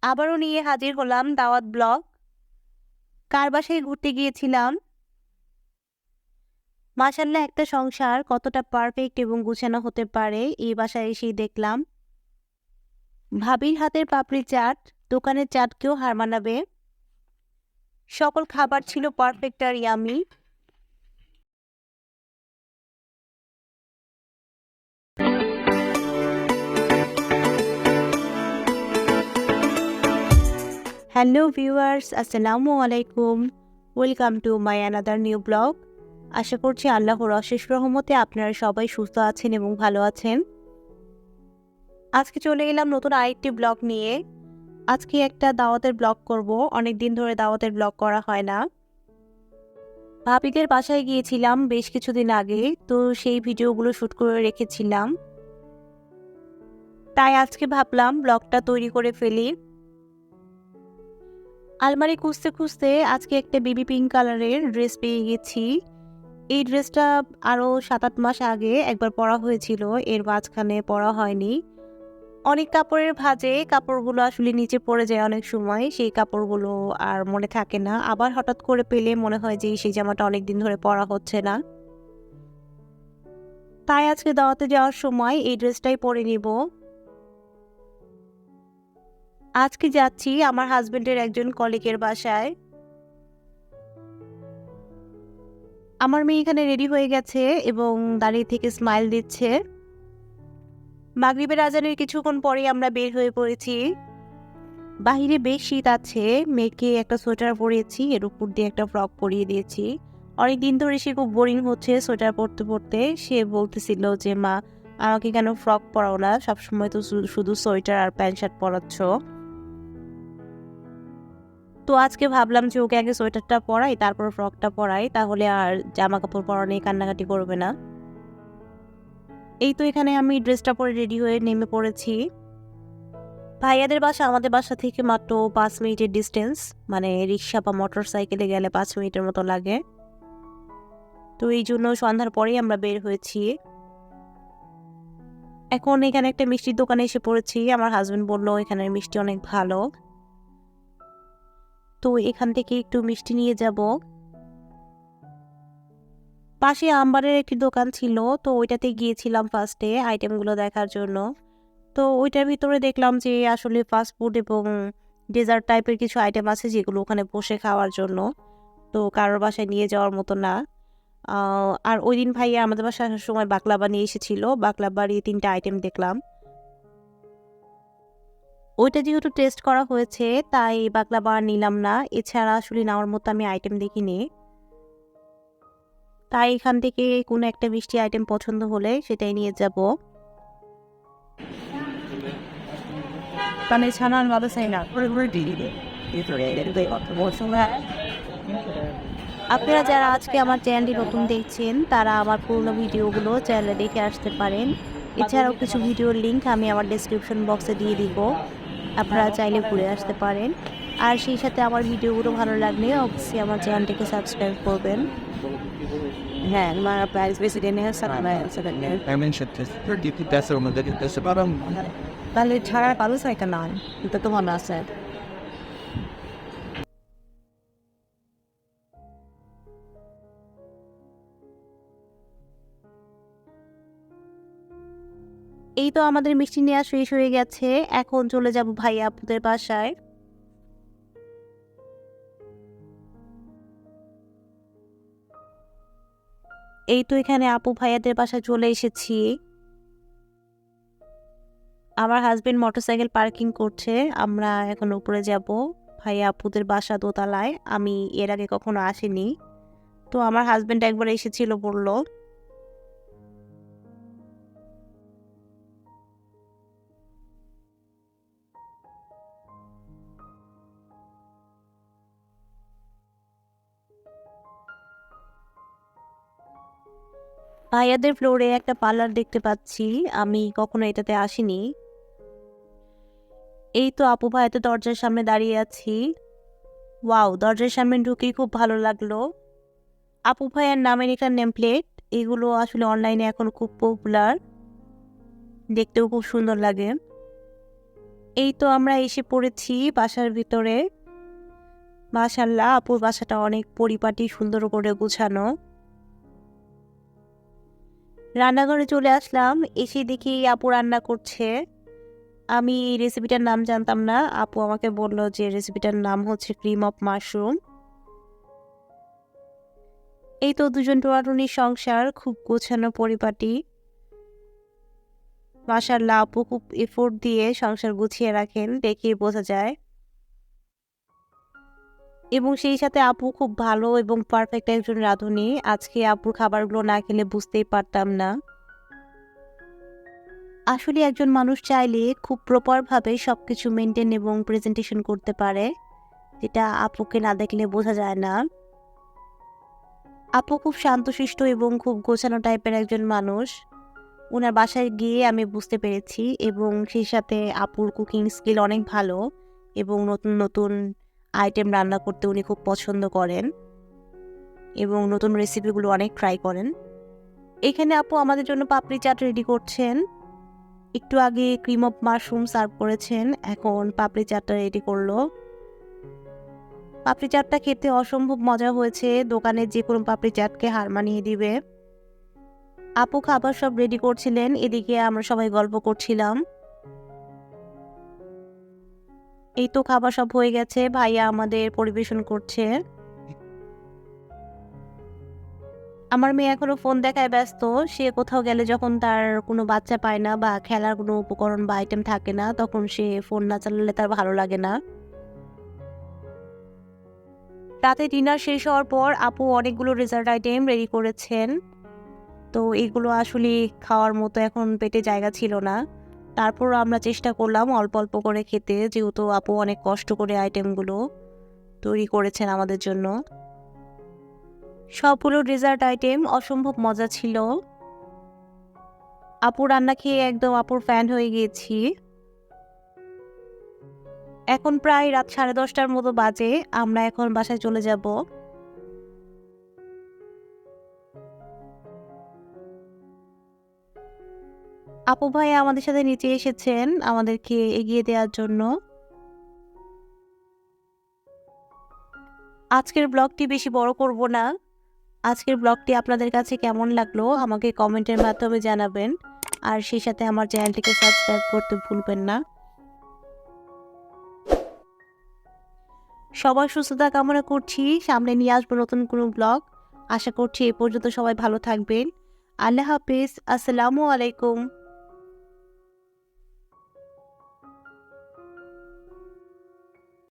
আবারও নিয়ে হাজির হলাম দাওয়াত ব্লগ। কার বাসায় ঘুরতে গিয়েছিলাম। মাশাআল্লাহ, একটা সংসার কতটা পারফেক্ট এবং গুছানো হতে পারে এই বাসায় এসেই দেখলাম। ভাবির হাতের পাপড়ি চাট দোকানের চাটকেও হার মানাবে। সকল খাবার ছিল পারফেক্ট আর ইয়ামি। হ্যালো ভিউয়ার্স, আসসালামু আলাইকুম। Welcome to my another new blog. আশা করছি আল্লাহর অশেষ রহমতে আপনারা সবাই সুস্থ আছেন এবং ভালো আছেন। আজকে চলে এলাম নতুন আরেকটি ব্লগ নিয়ে। আজকে একটা দাওয়াতের ব্লগ করব। অনেক দিন ধরে দাওয়াতের ব্লগ করা হয় না। ভাবিদের বাসায় গিয়েছিলাম বেশ কিছুদিন আগে, তো সেই ভিডিওগুলো শ্যুট করে রেখেছিলাম। তাই আজকে ভাবলাম ব্লগটা তৈরি করে ফেলি। আলমারি খুঁজতে খুঁজতে আজকে একটা বেবি পিঙ্ক কালারের ড্রেস পেয়ে গেছি। এই ড্রেসটা আরও 7-8 মাস আগে একবার পরা হয়েছিল, এর মাঝখানে পরা হয়নি। অনেক কাপড়ের ভাঁজে কাপড়গুলো আসলে নিচে পড়ে যায় অনেক সময়, সেই কাপড়গুলো আর মনে থাকে না। আবার হঠাৎ করে পেলে মনে হয় যে সেই জামাটা অনেক দিন ধরে পরা হচ্ছে না। তাই আজকে দাওয়াতে যাওয়ার সময় এই ড্রেসটাই পরে নিব। আজকে যাচ্ছি আমার হাজবেন্ডের একজন কলিগের বাসায়। আমার মেয়ে এখানে রেডি হয়ে গেছে এবং দাঁড়িয়ে থেকে স্মাইল দিচ্ছে। মাগরিবের আজানের কিছুক্ষণ পরেই আমরা বের হয়ে পড়েছি। বাহিরে বেশ শীত আছে, মেয়েকে একটা সোয়েটার পরিয়েছি, এর উপর দিয়ে একটা ফ্রক পরিয়ে দিয়েছি। অনেক দিন ধরে সে খুব বোরিং হচ্ছে সোয়েটার পরতে পরতে। সে বলতেছিল যে মা, আমাকে কেন ফ্রক পরাও না, সবসময় তো শুধু সোয়েটার আর প্যান্ট শার্ট পরাচ্ছ। তো আজকে ভাবলাম যে ওকে আগে সোয়েটারটা পরাই, তারপর ফ্রকটা পরাই, তাহলে আর জামা কাপড় পরা নিয়ে কান্নাকাটি করবে না। এই তো এখানে আমি ড্রেসটা পরে রেডি হয়ে নেমে পড়েছি। ভাইয়াদের বাসা আমাদের বাসা থেকে মাত্র 5 মিনিটের ডিস্টেন্স, মানে রিক্সা বা মোটর সাইকেলে গেলে 5 মিনিটের মতো লাগে। তো এই জন্য সন্ধ্যার পরেই আমরা বের হয়েছি। এখন এখানে একটা মিষ্টির দোকানে এসে পড়েছি। আমার হাজবেন্ড বললো এখানের মিষ্টি অনেক ভালো, তো এখান থেকে একটু মিষ্টি নিয়ে যাব। পাশে আম্বারের একটি দোকান ছিল, তো ওইটাতে গিয়েছিলাম ফার্স্টে আইটেমগুলো দেখার জন্য। তো ওইটার ভিতরে দেখলাম যে আসলে ফাস্ট ফুড এবং ডেজার্ট টাইপের কিছু আইটেম আছে যেগুলো ওখানে বসে খাওয়ার জন্য, তো কারোর বাসায় নিয়ে যাওয়ার মতো না। আর ওই দিন ভাইয়া আমাদের বাসায় আসার সময় বাকলাবা নিয়ে এসেছিল। বাকলাবার এই 3টা আইটেম দেখলাম। ওইটা যেহেতু টেস্ট করা হয়েছে তাই বাকলাবা আর নিলাম না। এছাড়া আসলে নেওয়ার মতো আমি আইটেম দেখিনি। তাই এখান থেকে কোনো একটা মিষ্টি আইটেম পছন্দ হলে সেটাই নিয়ে যাব। মানে ছানার মাথা চাই না করে করে দিয়ে দিবে আপনারা যারা আজকে আমার চ্যানেলটি নতুন দেখছেন তারা আমার পুরনো ভিডিওগুলো চ্যানেলে দেখে আসতে পারেন। এছাড়াও কিছু ভিডিওর লিঙ্ক আমি আমার ডেসক্রিপশন বক্সে দিয়ে দিব, আপনারা চাইলে ঘুরে আসতে পারেন। আর সেই সাথে আমার ভিডিওগুলো ভালো লাগলে অবশ্যই আমার চ্যানেলটিকে সাবস্ক্রাইব করবেন। হ্যাঁ আমার প্রাইস প্রেসিডেন্টের সাথে তাহলে ছাড়া পালো সাইকেল না এটা তো মনে আছে। এই তো আমাদের মিষ্টি নেওয়া শেষ হয়ে গেছে, এখন চলে যাব ভাইয়া আপুদের বাসায়। এই তো এখানে আপু ভাইয়াদের বাসায় চলে এসেছি। আমার হাজবেন্ড মোটরসাইকেল পার্কিং করছে, আমরা এখন উপরে যাব। ভাইয়া আপুদের বাসা দোতলায়, আমি এর আগে কখনো আসিনি। তো আমার হাজবেন্ড একবার এসেছিল বলল। ভাইয়াদের ফ্লোরে একটা পার্লার দেখতে পাচ্ছি, আমি কখনো এটাতে আসিনি। এই তো আপু ভাইয়াদের দরজার সামনে দাঁড়িয়ে আছি। ওয়াও, দরজার সামনে ঢুকেই খুব ভালো লাগলো। আপু ভাইয়ার নামের একটা নেম প্লেট, এগুলো আসলে অনলাইনে এখন খুব পপুলার, দেখতেও খুব সুন্দর লাগে। এই তো আমরা এসে পড়েছি বাসার ভিতরে। মাশাআল্লাহ, আপুর বাসাটা অনেক পরিপাটি, সুন্দর করে গোছানো। রান্নাঘরে চলে আসলাম, এসে দেখি আপু রান্না করছে। আমি এই রেসিপিটার নাম জানতাম না। আপু আমাকে বলল যে রেসিপিটার নাম হচ্ছে ক্রিম অফ মাশরুম। এই তো দুজন টোনাটুনির সংসার, খুব গোছানো পরিপাটি। মাশাআল্লাহ, আপু খুব এফোর্ট দিয়ে সংসার গুছিয়ে রাখেন, দেখেই বোঝা যায়। এবং সেই সাথে আপু খুব ভালো এবং পারফেক্ট একজন রাঁধুনি। আজকে আপুর খাবারগুলো না খেলে বুঝতেই পারতাম না। আসলে একজন মানুষ চাইলে খুব প্রপারভাবে সবকিছু মেনটেন এবং প্রেজেন্টেশন করতে পারে, যেটা আপুকে না দেখলে বোঝা যায় না। আপু খুব শান্তশিষ্ট এবং খুব গোছানো টাইপের একজন মানুষ। ওনার বাসায় গিয়ে আমি বুঝতে পেরেছি, এবং সেই সাথে আপুর কুকিং স্কিল অনেক ভালো এবং নতুন নতুন আইটেম রান্না করতে উনি খুব পছন্দ করেন এবং নতুন রেসিপিগুলো অনেক ট্রাই করেন। এখানে আপু আমাদের জন্য পাপড়ি চাট রেডি করছেন। একটু আগে ক্রিম অফ মাশরুম সার্ভ করেছেন, এখন পাপড়ি চাটটা রেডি করলো। পাপড়ি চাটটা খেতে অসম্ভব মজা হয়েছে, দোকানের যে কোনো পাপড়ি চাটকে হার মানিয়ে দিবে। আপু খাবার সব রেডি করছিলেন, এদিকে আমরা সবাই গল্প করছিলাম। এই তো খাবার সব হয়ে গেছে, ভাইয়া আমাদের পরিবেশন করছে। আমার মেয়ে এখনো ফোন দেখায় ব্যস্ত। সে কোথাও গেলে যখন তার কোনো বাচ্চা পায় না বা খেলার কোনো উপকরণ বা আইটেম থাকে না, তখন সে ফোন না চালালে তার ভালো লাগে না। রাতে ডিনার শেষ হওয়ার পর আপু অনেকগুলো ডেজার্ট আইটেম রেডি করেছেন। তো এগুলো আসলে খাওয়ার মতো এখন পেটে জায়গা ছিল না। তারপর আমরা চেষ্টা করলাম অল্প অল্প করে খেতে, যেহেতু আপু অনেক কষ্ট করে আইটেমগুলো তৈরি করেছেন আমাদের জন্য। সবগুলো ডেজার্ট আইটেম অসম্ভব মজা ছিল। আপু রান্না খেয়ে একদম আপুর ফ্যান হয়ে গিয়েছি। এখন প্রায় রাত 10:30টার মতো বাজে, আমরা এখন বাসায় চলে যাব। আপু ভাইয়া আমাদের সাথে নিচে এসেছেন আমাদেরকে এগিয়ে দেওয়ার জন্য। আজকের ব্লগটি বেশি বড় করব না। আজকের ব্লগটি আপনাদের কাছে কেমন লাগলো আমাকে কমেন্টের মাধ্যমে জানাবেন, আর সেই সাথে আমার চ্যানেলটিকে সাবস্ক্রাইব করতে ভুলবেন না। সবার সুস্থতা কামনা করছি, সামনে নিয়ে আসবো নতুন কোনো ব্লগ। আশা করছি এ পর্যন্ত সবাই ভালো থাকবেন। আল্লাহ হাফিজ, আসসালামু আলাইকুম।